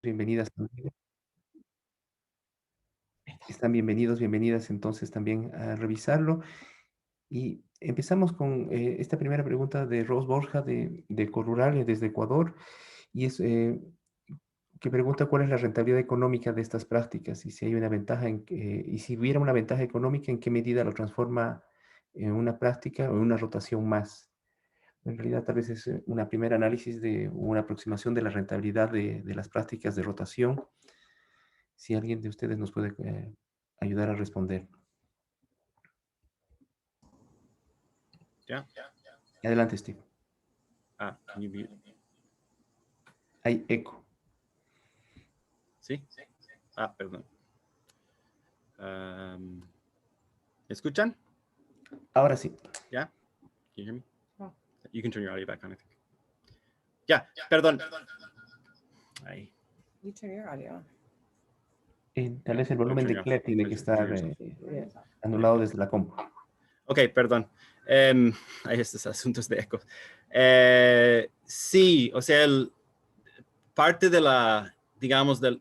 Bienvenidas también. Están bienvenidos, bienvenidas entonces también a revisarlo. Y empezamos con esta primera pregunta de Ros Borja de Corrural desde Ecuador, y es que pregunta cuál es la rentabilidad económica de estas prácticas y si hay una ventaja y si hubiera una ventaja económica, en qué medida lo transforma en una práctica o en una rotación más. En realidad, tal vez es una primera análisis de una aproximación de la rentabilidad de las prácticas de rotación. Si alguien de ustedes nos puede ayudar a responder. Yeah. Adelante, Steve. Can you mute? Hay eco. ¿Sí? Perdón. Um, ¿Escuchan? Ahora sí. Yeah? Can you hear me? You can turn your audio back on, I think. Yeah, perdón. Ahí. You turn your audio on. Tal vez el volumen de Claire tiene que estar anulado desde la compu. Ok, perdón. Hay estos asuntos de eco. Sí, o sea, parte de la, digamos, del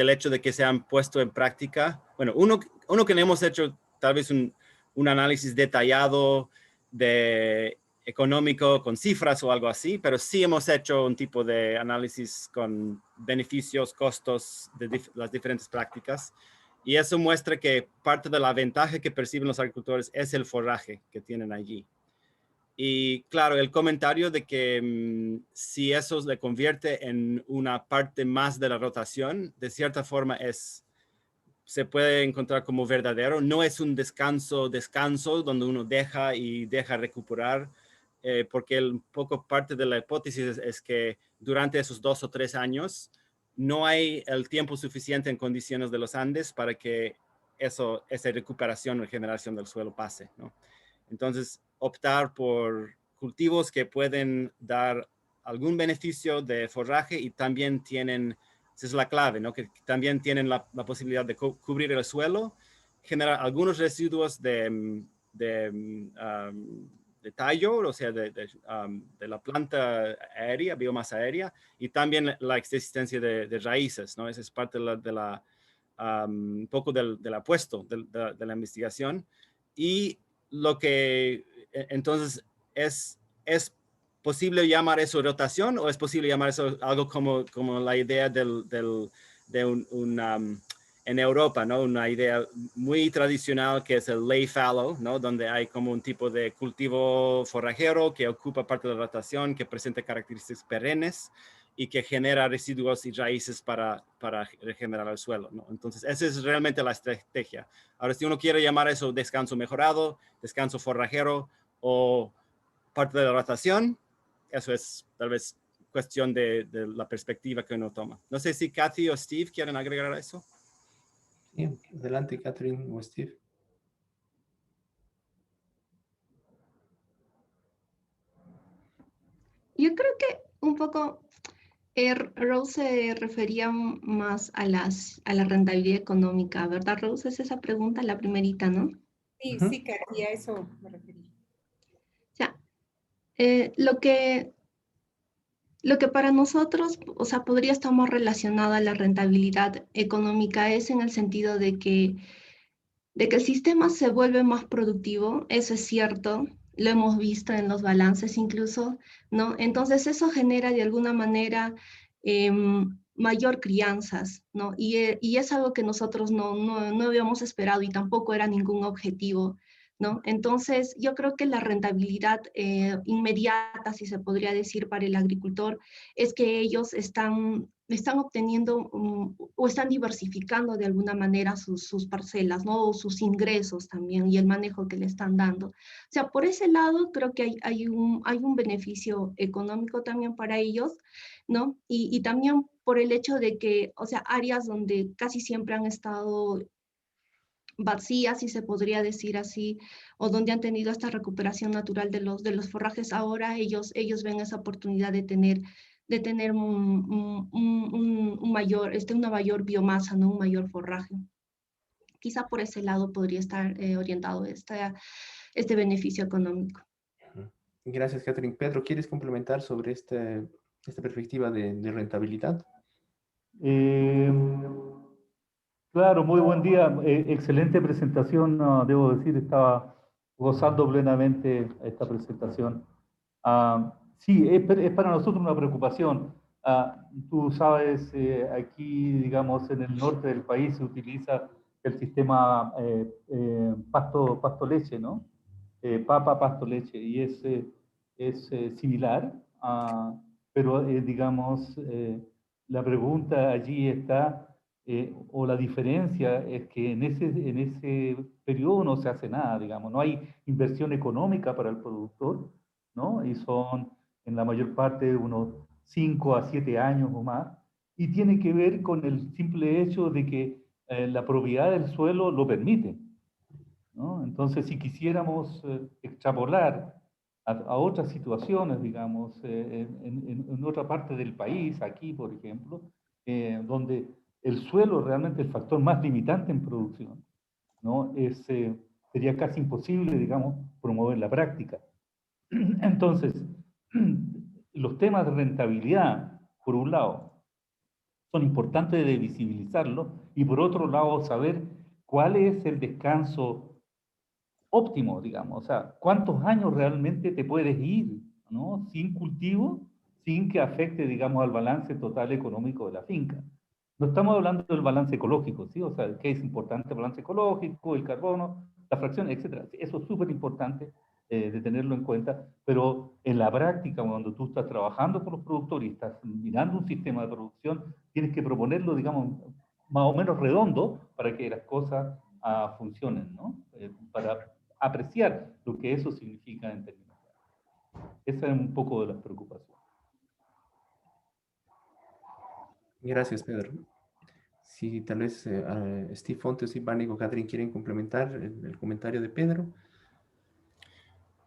hecho de que se han puesto en práctica, bueno, uno que no hemos hecho tal vez un análisis detallado de económico con cifras o algo así, pero sí hemos hecho un tipo de análisis con beneficios, costos de las diferentes prácticas. Y eso muestra que parte de la ventaja que perciben los agricultores es el forraje que tienen allí. Y claro, el comentario de que si eso le convierte en una parte más de la rotación, de cierta forma se puede encontrar como verdadero. No es un descanso donde uno deja y deja recuperar, porque un poco parte de la hipótesis es que durante esos 2 o 3 años no hay el tiempo suficiente en condiciones de los Andes para que esa recuperación o regeneración del suelo pase, ¿no? Entonces, optar por cultivos que pueden dar algún beneficio de forraje y también tienen, esa es la clave, ¿no? Que también tienen la posibilidad de cubrir el suelo, generar algunos residuos de tallo, o sea, de la planta aérea, biomasa aérea, y también la existencia de raíces, ¿no? Esa es parte un poco del apuesto de la investigación. Y lo que entonces es posible llamar eso rotación o es posible llamar eso algo como la idea de en Europa, ¿no? Una idea muy tradicional que es el lay fallow, ¿no? Donde hay como un tipo de cultivo forrajero que ocupa parte de la rotación, que presenta características perennes y que genera residuos y raíces para regenerar el suelo, ¿no? Entonces, esa es realmente la estrategia. Ahora, si uno quiere llamar eso descanso mejorado, descanso forrajero o parte de la rotación, eso es tal vez cuestión de la perspectiva que uno toma. No sé si Kathy o Steve quieren agregar a eso. Sí, adelante, Catherine o Steve. Yo creo que un poco Rose se refería más a la rentabilidad económica, ¿verdad, Rose? Es esa pregunta, la primerita, ¿no? Sí, sí, Katy, a eso me referí. O sea, lo que para nosotros, o sea, podría estar más relacionado a la rentabilidad económica es en el sentido de que el sistema se vuelve más productivo, eso es cierto, lo hemos visto en los balances incluso, ¿no? Entonces eso genera de alguna manera mayor crianzas, ¿no? Y es algo que nosotros no habíamos esperado y tampoco era ningún objetivo, ¿no? Entonces yo creo que la rentabilidad inmediata, si se podría decir, para el agricultor, es que ellos están obteniendo o están diversificando de alguna manera sus parcelas, ¿no? O sus ingresos también y el manejo que le están dando. O sea, por ese lado creo que hay un beneficio económico también para ellos, ¿no? Y también por el hecho de que, o sea, áreas donde casi siempre han estado vacías, si se podría decir así, o donde han tenido esta recuperación natural de los forrajes, ahora ellos ven esa oportunidad de tener una mayor biomasa, ¿no? Un mayor forraje. Quizá por ese lado podría estar orientado este beneficio económico. Gracias, Catherine. Pedro, ¿quieres complementar sobre esta perspectiva de rentabilidad? Claro, muy buen día. Excelente presentación, debo decir, estaba gozando plenamente esta presentación. Sí, es para nosotros una preocupación. Tú sabes, aquí, digamos, en el norte del país se utiliza el sistema pasto-leche, ¿no? Papa, pasto-leche, y es similar, pero, digamos, la pregunta allí está, o la diferencia es que en ese periodo no se hace nada, digamos, no hay inversión económica para el productor, ¿no? Y son en la mayor parte unos 5 a 7 años o más, y tiene que ver con el simple hecho de que la propiedad del suelo lo permite, ¿no? Entonces, si quisiéramos extrapolar a otras situaciones, digamos, en otra parte del país, aquí, por ejemplo, donde el suelo realmente es el factor más limitante en producción, ¿no? Sería casi imposible, digamos, promover la práctica. Entonces, los temas de rentabilidad, por un lado, son importantes de visibilizarlo, y por otro lado, saber cuál es el descanso óptimo, digamos, o sea, cuántos años realmente te puedes ir, ¿no? Sin cultivo, sin que afecte, digamos, al balance total económico de la finca. No estamos hablando del balance ecológico, ¿sí? O sea, que es importante el balance ecológico, el carbono, la fracción, etcétera. Eso es súper importante de tenerlo en cuenta, pero en la práctica, cuando tú estás trabajando con los productores y estás mirando un sistema de producción, tienes que proponerlo, digamos, más o menos redondo para que las cosas funcionen, ¿no? Para apreciar lo que eso significa en términos. Esa es un poco de las preocupaciones. Gracias, Pedro. Si tal vez Steve Fontes y Pánico Catherine quieren complementar el comentario de Pedro.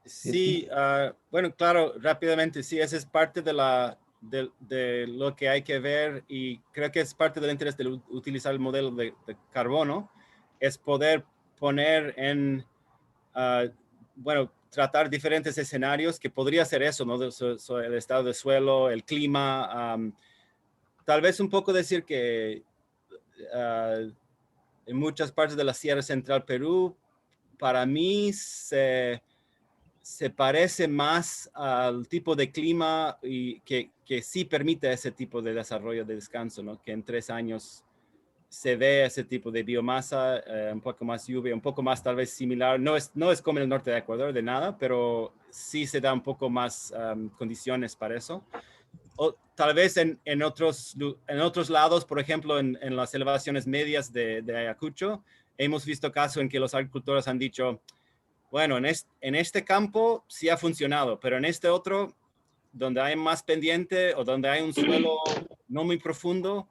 Sí, bueno, claro, rápidamente, sí, esa es parte de lo que hay que ver, y creo que es parte del interés de utilizar el modelo de carbono, es poder poner en, bueno, tratar diferentes escenarios que podría ser eso, ¿no? El estado de suelo, el clima, tal vez un poco decir que en muchas partes de la Sierra Central Perú, para mí se parece más al tipo de clima y que sí permite ese tipo de desarrollo de descanso, ¿no? Que en 3 años se ve ese tipo de biomasa, un poco más lluvia, un poco más tal vez similar. No es como en el norte de Ecuador de nada, pero sí se da un poco más condiciones para eso. O tal vez en otros lados, por ejemplo, en las elevaciones medias de Ayacucho, hemos visto casos en que los agricultores han dicho, bueno, en este campo sí ha funcionado, pero en este otro, donde hay más pendiente o donde hay un suelo no muy profundo,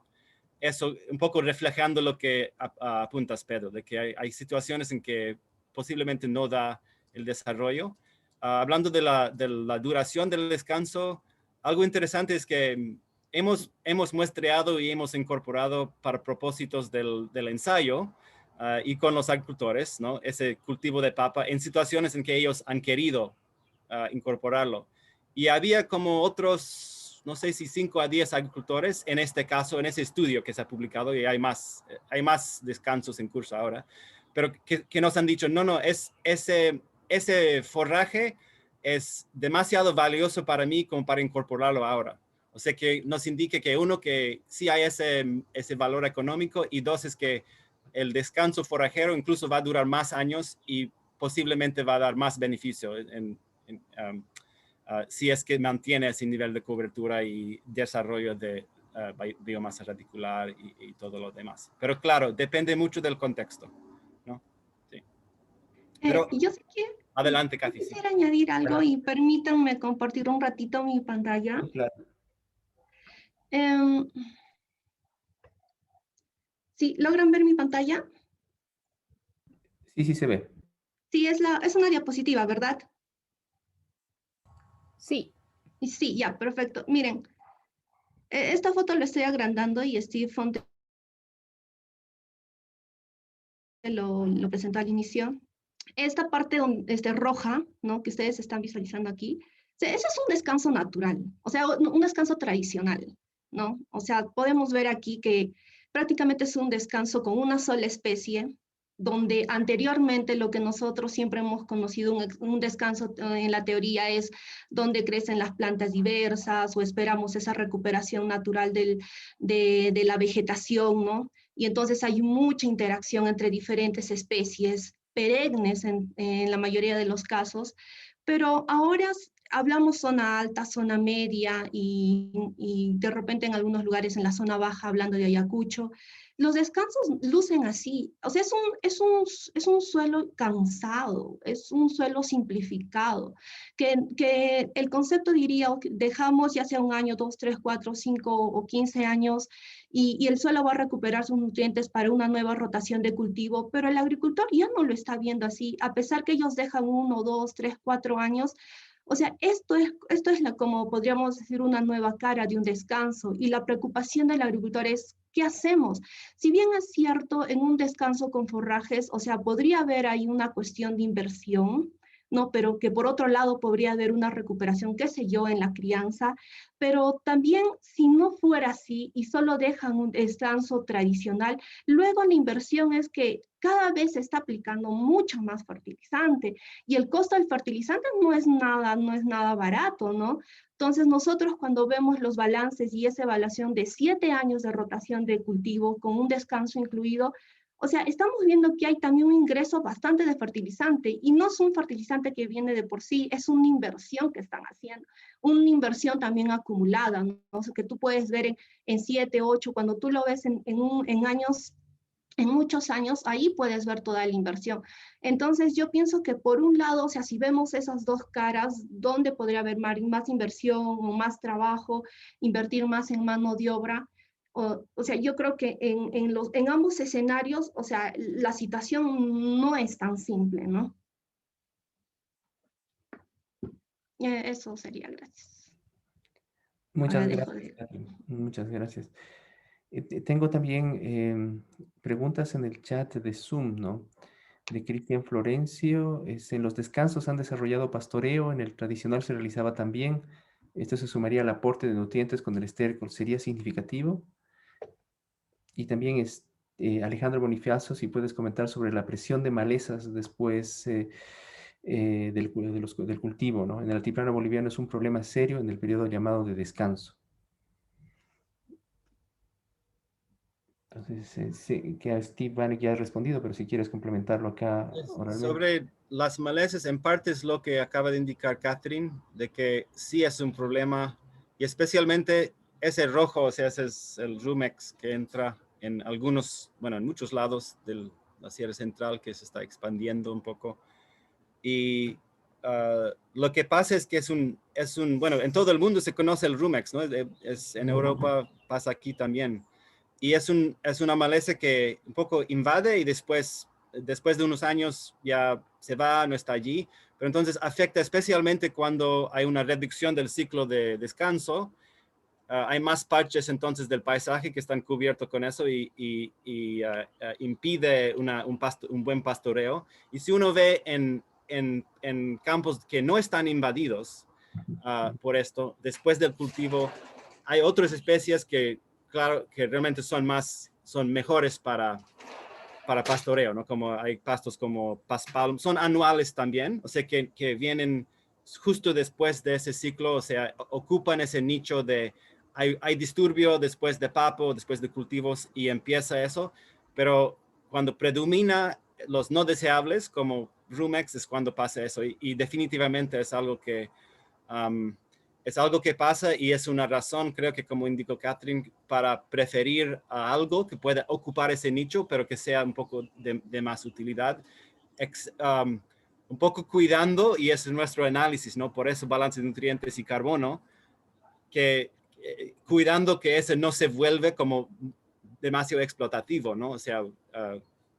eso un poco reflejando lo que apuntas, Pedro, de que hay situaciones en que posiblemente no da el desarrollo. Hablando de la duración del descanso, algo interesante es que hemos muestreado y hemos incorporado para propósitos del ensayo y con los agricultores, ¿no? Ese cultivo de papa en situaciones en que ellos han querido incorporarlo. Y había como otros, no sé si 5 a 10 agricultores, en este caso, en ese estudio que se ha publicado, y hay más descansos en curso ahora, pero que nos han dicho, no, ese forraje es demasiado valioso para mí como para incorporarlo ahora. O sea, que nos indique que uno, que sí hay ese valor económico, y dos, es que el descanso forrajero incluso va a durar más años y posiblemente va a dar más beneficio si es que mantiene ese nivel de cobertura y desarrollo de biomasa radicular y todo lo demás. Pero claro, depende mucho del contexto, ¿no? Sí. Pero yo sé que adelante, Kathy. quisiera añadir algo y permítanme compartir un ratito mi pantalla. Claro. ¿Sí? ¿Logran ver mi pantalla? Sí se ve. Sí, es una diapositiva, ¿verdad? Sí. Sí, ya, perfecto. Miren, esta foto la estoy agrandando y Steve Fonte lo presentó al inicio. Esta parte roja, ¿no? Que ustedes están visualizando aquí, ese es un descanso natural, o sea, un descanso tradicional. ¿no? O sea, podemos ver aquí que prácticamente es un descanso con una sola especie, donde anteriormente lo que nosotros siempre hemos conocido un descanso en la teoría es donde crecen las plantas diversas o esperamos esa recuperación natural de la vegetación, ¿no? Y entonces hay mucha interacción entre diferentes especies, perennes en la mayoría de los casos, pero ahora hablamos zona alta, zona media y de repente en algunos lugares en la zona baja, hablando de Ayacucho, los descansos lucen así. O sea, es un suelo cansado, es un suelo simplificado, que el concepto diría, dejamos ya sea un año, 2, 3, 4, 5 o 15 años, y el suelo va a recuperar sus nutrientes para una nueva rotación de cultivo, pero el agricultor ya no lo está viendo así, a pesar que ellos dejan 1, 2, 3, 4 años. O sea, esto es como podríamos decir una nueva cara de un descanso, y la preocupación del agricultor es, ¿qué hacemos? Si bien es cierto, en un descanso con forrajes, o sea, podría haber ahí una cuestión de inversión, ¿no? Pero que por otro lado podría haber una recuperación, qué sé yo, en la crianza, pero también si no fuera así y solo dejan un descanso tradicional, luego la inversión es que cada vez se está aplicando mucho más fertilizante y el costo del fertilizante no es nada barato, ¿no? Entonces nosotros cuando vemos los balances y esa evaluación de 7 años de rotación de cultivo con un descanso incluido, o sea, estamos viendo que hay también un ingreso bastante de fertilizante y no es un fertilizante que viene de por sí, es una inversión que están haciendo, una inversión también acumulada, ¿no? O sea, que tú puedes ver en 7, 8, cuando tú lo ves en años, en muchos años, ahí puedes ver toda la inversión. Entonces yo pienso que por un lado, o sea, si vemos esas dos caras, ¿dónde podría haber más inversión o más trabajo, invertir más en mano de obra? O sea, yo creo que en ambos escenarios, o sea, la situación no es tan simple, ¿no? Eso sería, gracias. Muchas Ahora dejo gracias, de... Catherine. Muchas gracias. Tengo también preguntas en el chat de Zoom, ¿no? De Cristian Florencio. En los descansos han desarrollado pastoreo, en el tradicional se realizaba también. Esto se sumaría al aporte de nutrientes con el estiércol. ¿Sería significativo? Y también Alejandro Bonifacio, si puedes comentar sobre la presión de malezas después del cultivo, ¿no? En el altiplano boliviano es un problema serio en el periodo llamado de descanso. Entonces, sí, que a Steve Vanek ya ha respondido, pero si quieres complementarlo acá oralmente. Sobre las malezas, en parte es lo que acaba de indicar Catherine, de que sí es un problema, y especialmente ese rojo, o sea, ese es el Rumex que entra en algunos, bueno, en muchos lados de la Sierra Central, que se está expandiendo un poco. Y lo que pasa es que es un, bueno, en todo el mundo se conoce el Rumex, ¿no? En Europa pasa aquí también. Y es una maleza que un poco invade y después de unos años ya se va, no está allí. Pero entonces afecta especialmente cuando hay una reducción del ciclo de descanso. Hay más parches entonces del paisaje que están cubiertos con eso y impide un buen pastoreo. Y si uno ve en campos que no están invadidos por esto, después del cultivo, hay otras especies que, claro, que realmente son mejores para pastoreo, ¿no? Como hay pastos como paspalum, son anuales también, o sea que vienen justo después de ese ciclo, o sea, ocupan ese nicho de, hay disturbio después de papo, después de cultivos y empieza eso, pero cuando predomina los no deseables como Rumex es cuando pasa eso y definitivamente es algo que pasa y es una razón, creo que como indicó Catherine, para preferir a algo que pueda ocupar ese nicho, pero que sea un poco de más utilidad. Un poco cuidando, y ese es nuestro análisis, ¿no? Por eso balance de nutrientes y carbono, que cuidando que ese no se vuelve como demasiado explotativo, ¿no? O sea,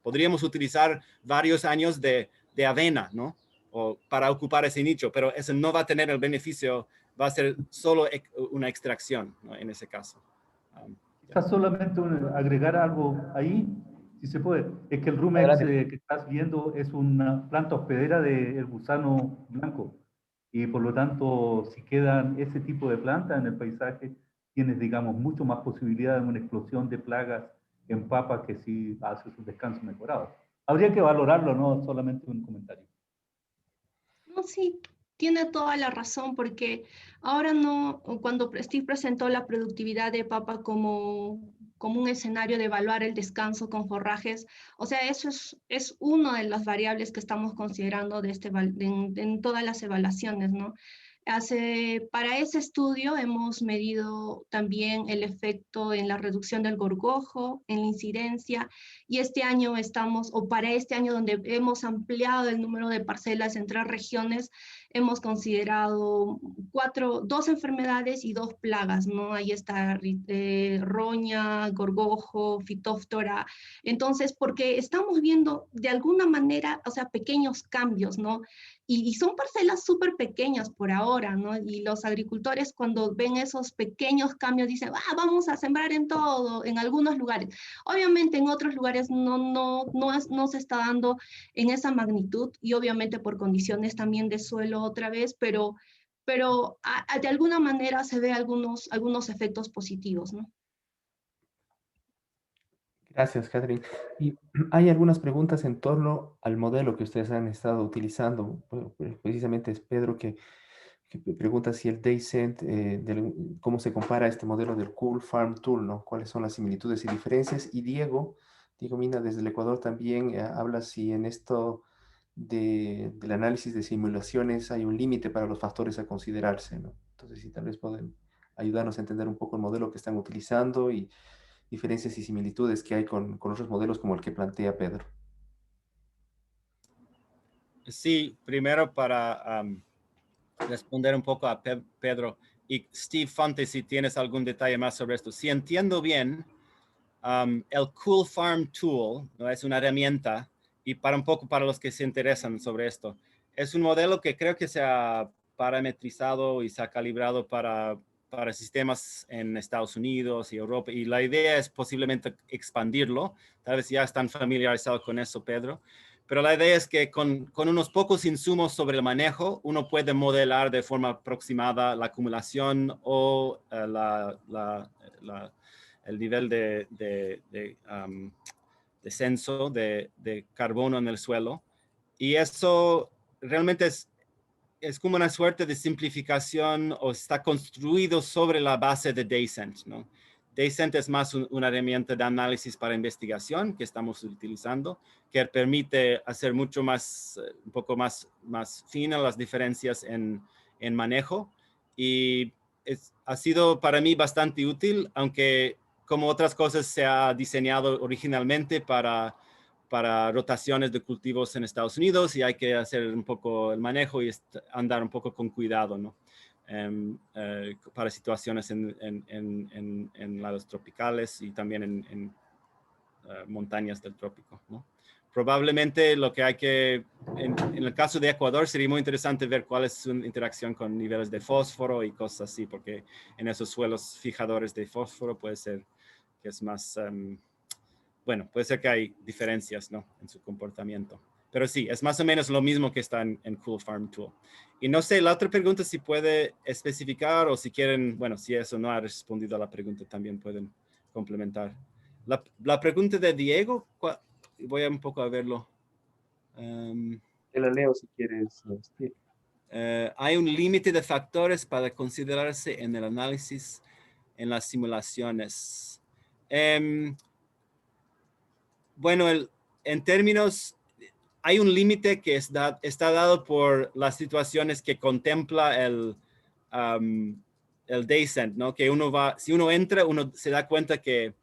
podríamos utilizar varios años de avena, ¿no? O para ocupar ese nicho, pero eso no va a tener el beneficio, va a ser solo una extracción, ¿no? En ese caso. Está solamente agregar algo ahí, si se puede. Es que el Rumex que estás viendo es una planta hospedera del gusano blanco. Y por lo tanto, si quedan ese tipo de plantas en el paisaje, tienes, digamos, mucho más posibilidad de una explosión de plagas en papa que si haces un descanso mejorado. Habría que valorarlo, no solamente un comentario. No, sí, tiene toda la razón, porque ahora no, cuando Steve presentó la productividad de papa como un escenario de evaluar el descanso con forrajes, o sea, eso es una de las variables que estamos considerando en todas las evaluaciones, ¿no? Para ese estudio hemos medido también el efecto en la reducción del gorgojo, en la incidencia, y este año o para este año donde hemos ampliado el número de parcelas en 3 regiones, hemos considerado 2 enfermedades y 2 plagas, ¿no? Ahí está roña, gorgojo, fitóftora. Entonces, porque estamos viendo de alguna manera, o sea, pequeños cambios, ¿no? Y son parcelas súper pequeñas por ahora, ¿no? Y los agricultores cuando ven esos pequeños cambios dicen, vamos a sembrar en todo, en algunos lugares. Obviamente en otros lugares no se está dando en esa magnitud y obviamente por condiciones también de suelo otra vez, pero de alguna manera se ve algunos efectos positivos, ¿no? Gracias, Catherine. Y hay algunas preguntas en torno al modelo que ustedes han estado utilizando. Bueno, precisamente es Pedro que pregunta si el DayCent, cómo se compara este modelo del Cool Farm Tool, ¿no? ¿Cuáles son las similitudes y diferencias? Y Diego Mina desde el Ecuador también habla si en esto del análisis de simulaciones hay un límite para los factores a considerarse, ¿no? Entonces, si tal vez pueden ayudarnos a entender un poco el modelo que están utilizando y diferencias y similitudes que hay con otros modelos como el que plantea Pedro. Sí, primero para responder un poco a Pedro y Steve Fonte, si tienes algún detalle más sobre esto. Si entiendo bien, el Cool Farm Tool, ¿no? Es una herramienta, y un poco para los que se interesan sobre esto, es un modelo que creo que se ha parametrizado y se ha calibrado para sistemas en Estados Unidos y Europa, y la idea es posiblemente expandirlo. Tal vez ya están familiarizados con eso, Pedro. Pero la idea es que con unos pocos insumos sobre el manejo, uno puede modelar de forma aproximada la acumulación o el nivel de descenso de carbono en el suelo. Y eso realmente es como una suerte de simplificación, o está construido sobre la base de DayCent, ¿no? DayCent es más una herramienta de análisis para investigación que estamos utilizando, que permite hacer mucho más, un poco más finas las diferencias en manejo. Y ha sido para mí bastante útil, aunque como otras cosas se ha diseñado originalmente para rotaciones de cultivos en Estados Unidos, y hay que hacer un poco el manejo y andar un poco con cuidado, ¿no? Para situaciones en lados tropicales y también en montañas del trópico, ¿no? Probablemente lo que hay que, en el caso de Ecuador, sería muy interesante ver cuál es su interacción con niveles de fósforo y cosas así, porque en esos suelos fijadores de fósforo puede ser que es más, bueno, puede ser que hay diferencias, ¿no? En su comportamiento. Pero sí, es más o menos lo mismo que está en Cool Farm Tool. Y no sé, la otra pregunta si puede especificar, o si quieren, bueno, si eso no ha respondido a la pregunta, también pueden complementar. La pregunta de Diego, voy a un poco a verlo. Te la leo si quieres. Hay un límite de factores para considerarse en el análisis en las simulaciones. Bueno, en términos, hay un límite que está dado por las situaciones que contempla el DayCent, ¿no? Que si uno entra, uno se da cuenta que,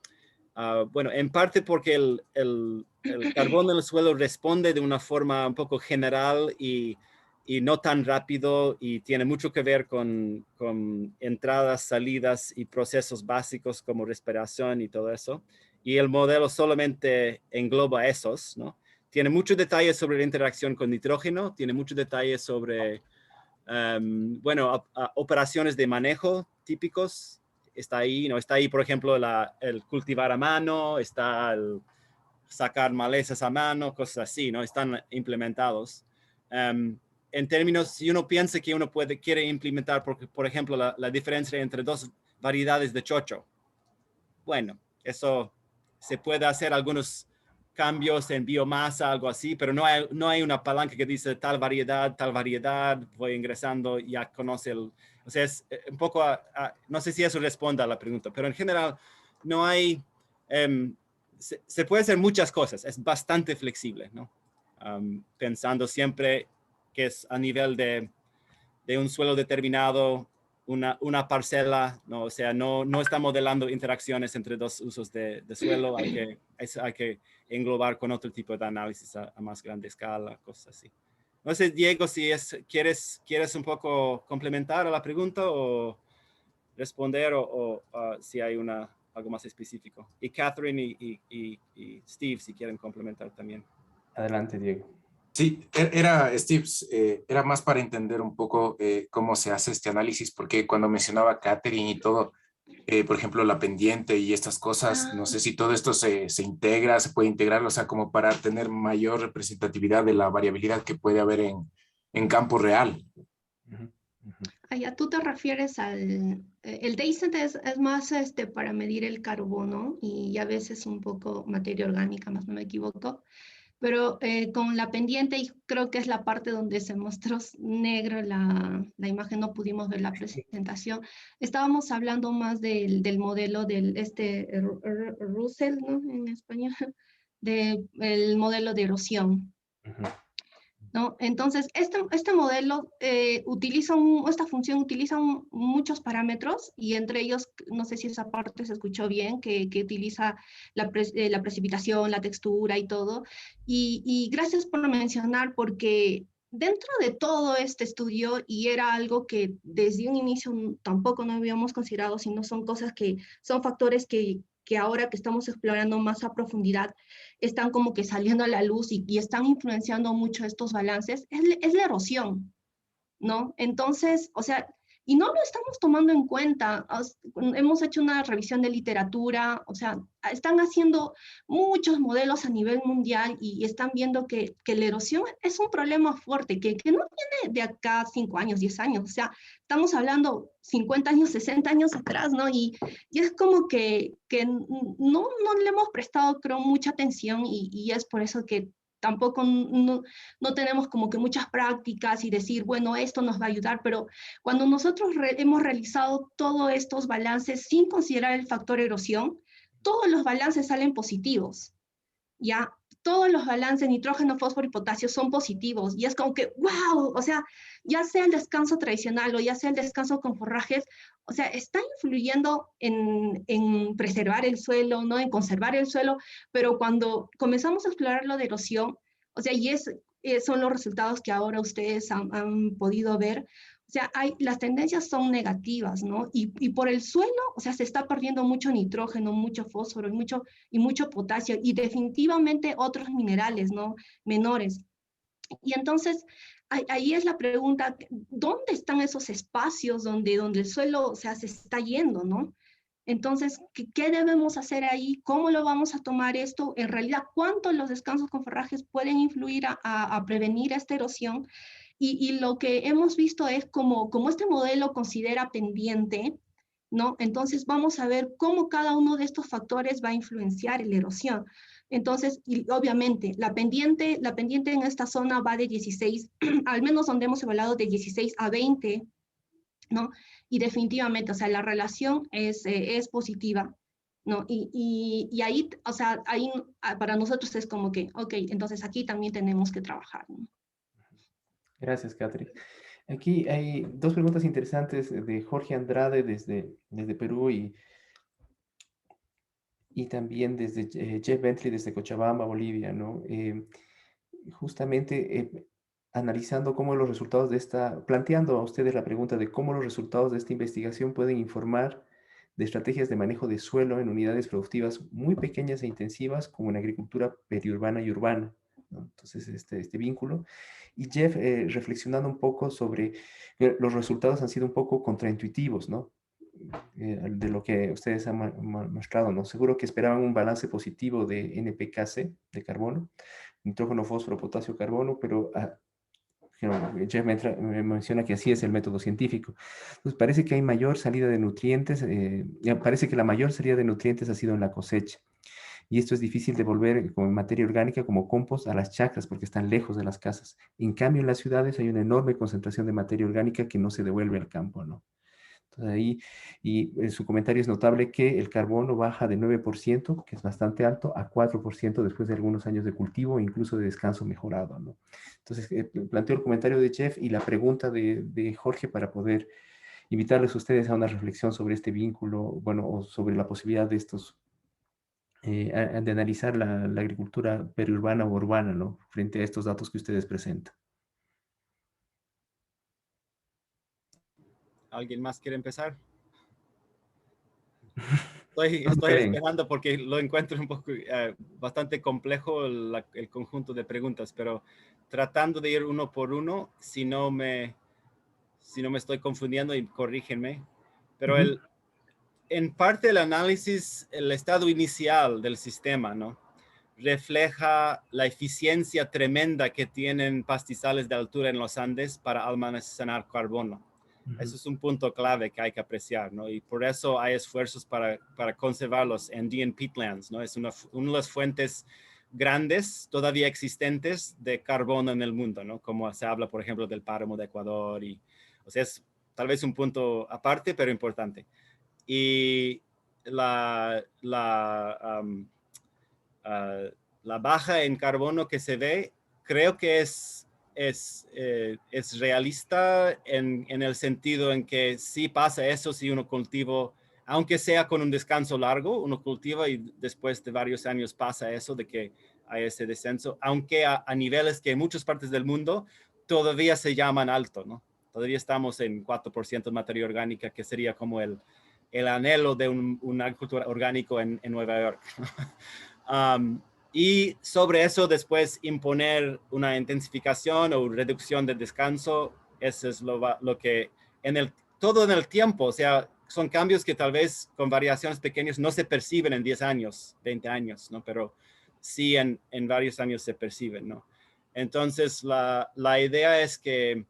bueno, en parte porque el carbono en el suelo responde de una forma un poco general y no tan rápido, y tiene mucho que ver con entradas, salidas y procesos básicos como respiración y todo eso. Y el modelo solamente engloba esos, ¿no? Tiene muchos detalles sobre la interacción con nitrógeno, tiene muchos detalles sobre, bueno, operaciones de manejo típicos. Está ahí, ¿no? Está ahí, por ejemplo, el cultivar a mano, está el sacar malezas a mano, cosas así, ¿no? Están implementados. En términos, si uno piensa que uno quiere implementar, por ejemplo, la diferencia entre dos variedades de chocho. Bueno, eso se puede hacer algunos cambios en biomasa, algo así, pero no hay una palanca que dice tal variedad, voy ingresando y ya conoce el... O sea, es un poco, no sé si eso responde a la pregunta, pero en general no hay... se puede hacer muchas cosas, es bastante flexible, ¿no? Pensando siempre que es a nivel de un suelo determinado, una parcela, ¿no? O sea, no está modelando interacciones entre dos usos de suelo, hay que englobar con otro tipo de análisis a más grande escala, cosas así. No sé, Diego, si quieres un poco complementar a la pregunta o responder o si hay algo más específico. Y Catherine y Steve, si quieren complementar también. Adelante, Diego. Sí, Steve, era más para entender un poco cómo se hace este análisis, porque cuando mencionaba Catherine y todo, por ejemplo, la pendiente y estas cosas, no sé si todo esto se integra, se puede integrar, o sea, como para tener mayor representatividad de la variabilidad que puede haber en campo real. Ya tú te refieres al... El DayCent es más para medir el carbono y a veces un poco materia orgánica, más no me equivoco. Pero con la pendiente, y creo que es la parte donde se mostró negro la imagen, no pudimos ver la presentación. Estábamos hablando más del modelo del Russell, ¿no? En español, del modelo de erosión. ¿No? Entonces, este modelo esta función utiliza muchos parámetros y entre ellos, no sé si esa parte se escuchó bien, que utiliza la precipitación, la textura y todo. Y gracias por mencionar, porque dentro de todo este estudio, y era algo que desde un inicio tampoco no habíamos considerado, sino son cosas son factores que ahora que estamos explorando más a profundidad, están como que saliendo a la luz y están influenciando mucho estos balances, es la erosión, ¿no? Entonces, o sea, y no lo estamos tomando en cuenta. Hemos hecho una revisión de literatura, o sea, están haciendo muchos modelos a nivel mundial y están viendo que la erosión es un problema fuerte, que no viene de acá 5 años, 10 años, o sea, estamos hablando 50 años, 60 años atrás, ¿no? Y es como que no le hemos prestado, creo, mucha atención y es por eso que tampoco no tenemos como que muchas prácticas y decir, bueno, esto nos va a ayudar, pero cuando nosotros hemos realizado todos estos balances sin considerar el factor erosión, todos los balances salen positivos, ¿ya? Todos los balances nitrógeno, fósforo y potasio son positivos y es como que, wow, o sea, ya sea el descanso tradicional o ya sea el descanso con forrajes, o sea, está influyendo en preservar el suelo, ¿no? En conservar el suelo, pero cuando comenzamos a explorar lo de erosión, o sea, son los resultados que ahora ustedes han podido ver. O sea, las tendencias son negativas, ¿no? Y por el suelo, o sea, se está perdiendo mucho nitrógeno, mucho fósforo y mucho potasio y definitivamente otros minerales, ¿no? Menores. Y entonces, ahí es la pregunta, ¿dónde están esos espacios donde el suelo, o sea, se está yendo, ¿no? Entonces, ¿qué debemos hacer ahí? ¿Cómo lo vamos a tomar esto? En realidad, ¿cuánto los descansos con forrajes pueden influir a prevenir esta erosión? Y lo que hemos visto es como este modelo considera pendiente, ¿no? Entonces vamos a ver cómo cada uno de estos factores va a influenciar en la erosión. Entonces, y obviamente, la pendiente en esta zona va de 16, al menos donde hemos evaluado de 16 a 20, ¿no? Y definitivamente, o sea, la relación es positiva, ¿no? Y ahí, o sea, ahí para nosotros es como que, ok, entonces aquí también tenemos que trabajar, ¿no? Gracias, Catherine. Aquí hay dos preguntas interesantes de Jorge Andrade desde Perú y también desde Jeff Bentley desde Cochabamba, Bolivia, ¿no? Justamente analizando cómo los resultados planteando a ustedes la pregunta de cómo los resultados de esta investigación pueden informar de estrategias de manejo de suelo en unidades productivas muy pequeñas e intensivas como en agricultura periurbana y urbana, ¿no? Entonces, este vínculo. Y Jeff, reflexionando un poco sobre los resultados han sido un poco contraintuitivos, ¿no? De lo que ustedes han mostrado, ¿no? Seguro que esperaban un balance positivo de NPKC, de carbono, nitrógeno, fósforo, potasio, carbono, pero Jeff me menciona que así es el método científico. Entonces parece que hay mayor salida de nutrientes, parece que la mayor salida de nutrientes ha sido en la cosecha. Y esto es difícil de volver como materia orgánica, como compost, a las chacras, porque están lejos de las casas. En cambio, en las ciudades hay una enorme concentración de materia orgánica que no se devuelve al campo, ¿no? Entonces ahí, y en su comentario es notable que el carbono baja de 9%, que es bastante alto, a 4% después de algunos años de cultivo, incluso de descanso mejorado, ¿no? Entonces, planteo el comentario de Jeff y la pregunta de Jorge para poder invitarles a ustedes a una reflexión sobre este vínculo, bueno, o sobre la posibilidad de estos de analizar la agricultura periurbana o urbana, ¿no? Frente a estos datos que ustedes presentan. ¿Alguien más quiere empezar? Estoy esperando porque lo encuentro un poco bastante complejo el conjunto de preguntas, pero tratando de ir uno por uno, si no me estoy confundiendo, y corrígenme, pero en parte el análisis, el estado inicial del sistema, ¿no? Refleja la eficiencia tremenda que tienen pastizales de altura en los Andes para almacenar carbono. Eso es un punto clave que hay que apreciar, ¿no? Y por eso hay esfuerzos para conservar los Andean peatlands, ¿no? Es una de las fuentes grandes, todavía existentes, de carbono en el mundo, ¿no? Como se habla, por ejemplo, del páramo de Ecuador. O sea, es tal vez un punto aparte, pero importante. Y la baja en carbono que se ve, creo que es realista en el sentido en que sí pasa eso si uno cultiva, aunque sea con un descanso largo, uno cultiva y después de varios años pasa eso de que hay ese descenso, aunque a niveles que en muchas partes del mundo todavía se llaman alto, ¿no? Todavía estamos en 4% de materia orgánica, que sería como el anhelo de un agricultura orgánico en Nueva York. Y sobre eso después imponer una intensificación o reducción de descanso, eso es lo que todo en el tiempo, o sea, son cambios que tal vez con variaciones pequeñas no se perciben en 10 años, 20 años, ¿no? Pero sí en varios años se perciben, ¿no? Entonces la idea es que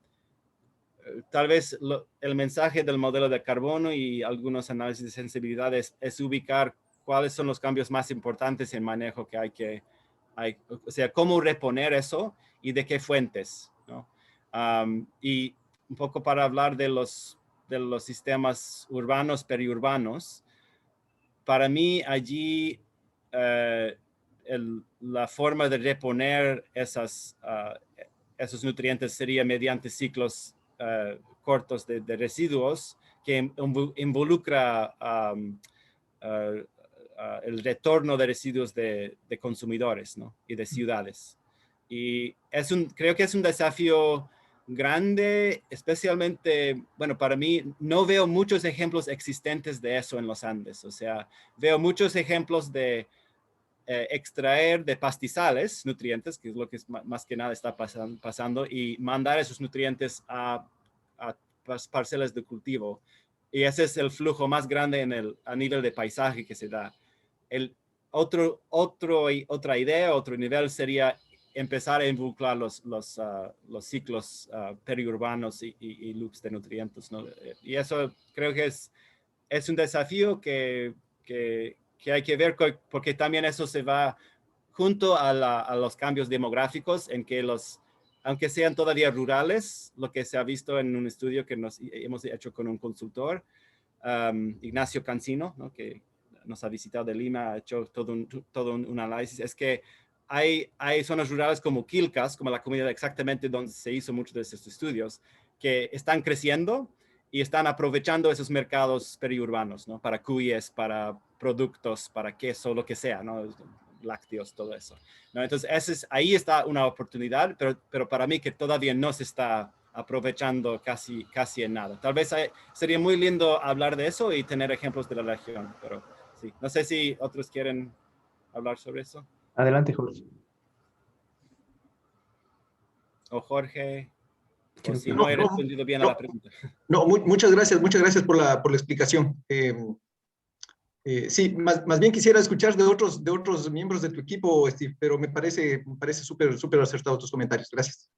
tal vez el mensaje del modelo de carbono y algunos análisis de sensibilidad es ubicar cuáles son los cambios más importantes en manejo que o sea, cómo reponer eso y de qué fuentes, ¿no? Y un poco para hablar de los sistemas urbanos, periurbanos, para mí allí la forma de reponer esos nutrientes sería mediante ciclos cortos de residuos que involucra el retorno de residuos de consumidores, ¿no? Y de ciudades. Y creo que es un desafío grande, especialmente, bueno, para mí no veo muchos ejemplos existentes de eso en los Andes. O sea, veo muchos ejemplos de extraer de pastizales nutrientes, que es lo que más que nada está pasando, y mandar esos nutrientes a parcelas de cultivo. Y ese es el flujo más grande a nivel de paisaje que se da. Otra idea, otro nivel sería empezar a involucrar los ciclos periurbanos y loops de nutrientes, ¿no? Y eso creo que es un desafío que hay que ver, porque también eso se va junto a los cambios demográficos en que aunque sean todavía rurales, lo que se ha visto en un estudio que hemos hecho con un consultor, Ignacio Cancino, ¿no? Que nos ha visitado de Lima, ha hecho todo un análisis, es que hay zonas rurales como Quilcas, como la comunidad exactamente donde se hizo muchos de estos estudios, que están creciendo y están aprovechando esos mercados periurbanos, ¿no? Para cuyes, para productos, para queso, lo que sea, ¿no? Lácteos, todo eso, ¿no? Entonces, ahí está una oportunidad, pero para mí que todavía no se está aprovechando casi en nada. Tal vez sería muy lindo hablar de eso y tener ejemplos de la región, pero sí. No sé si otros quieren hablar sobre eso. Adelante, Jorge. O Jorge, o si no he respondido bien a la pregunta. No, muchas gracias por la explicación. Sí, más bien quisiera escuchar de otros miembros de tu equipo, Steve, pero me parece súper acertado tus comentarios. Gracias.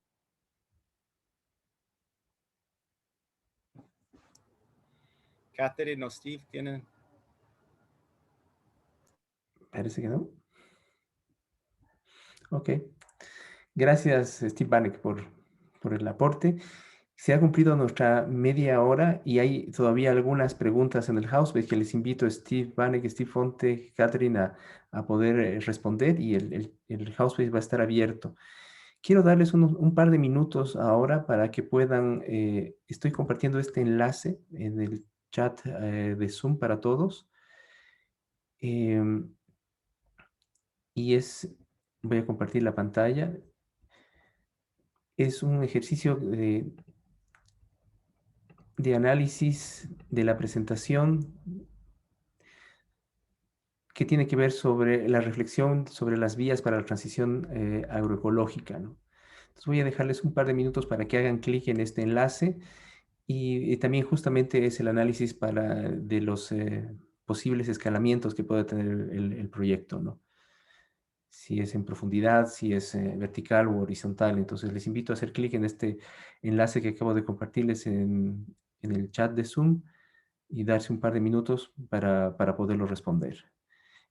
Catherine o Steve tienen. Parece que no. Ok. Gracias, Steve Banek, por el aporte. Se ha cumplido nuestra media hora y hay todavía algunas preguntas en el Housebase que les invito a Steve Banek, Steve Fonte, Catherine a poder responder, y el Housebase va a estar abierto. Quiero darles un par de minutos ahora para que puedan, estoy compartiendo este enlace en el chat de Zoom para todos. Em, voy a compartir la pantalla. Es un ejercicio de análisis de la presentación que tiene que ver sobre la reflexión sobre las vías para la transición agroecológica, ¿no? Entonces voy a dejarles un par de minutos para que hagan clic en este enlace, y también justamente es el análisis de los posibles escalamientos que puede tener el proyecto, ¿no? Si es en profundidad, si es vertical o horizontal. Entonces les invito a hacer clic en este enlace que acabo de compartirles en el chat de Zoom y darse un par de minutos para poderlo responder.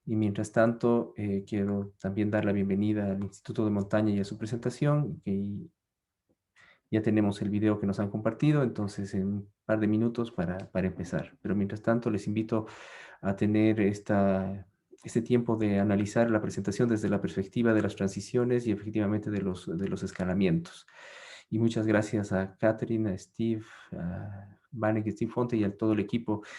Y mientras tanto, quiero también dar la bienvenida al Instituto de Montaña y a su presentación, que ya tenemos el video que nos han compartido, entonces en un par de minutos para empezar. Pero mientras tanto, les invito a tener este tiempo de analizar la presentación desde la perspectiva de las transiciones y efectivamente de los escalamientos. Y muchas gracias a Catherine, a Steve, a Banek, Steve Fonte y a todo el equipo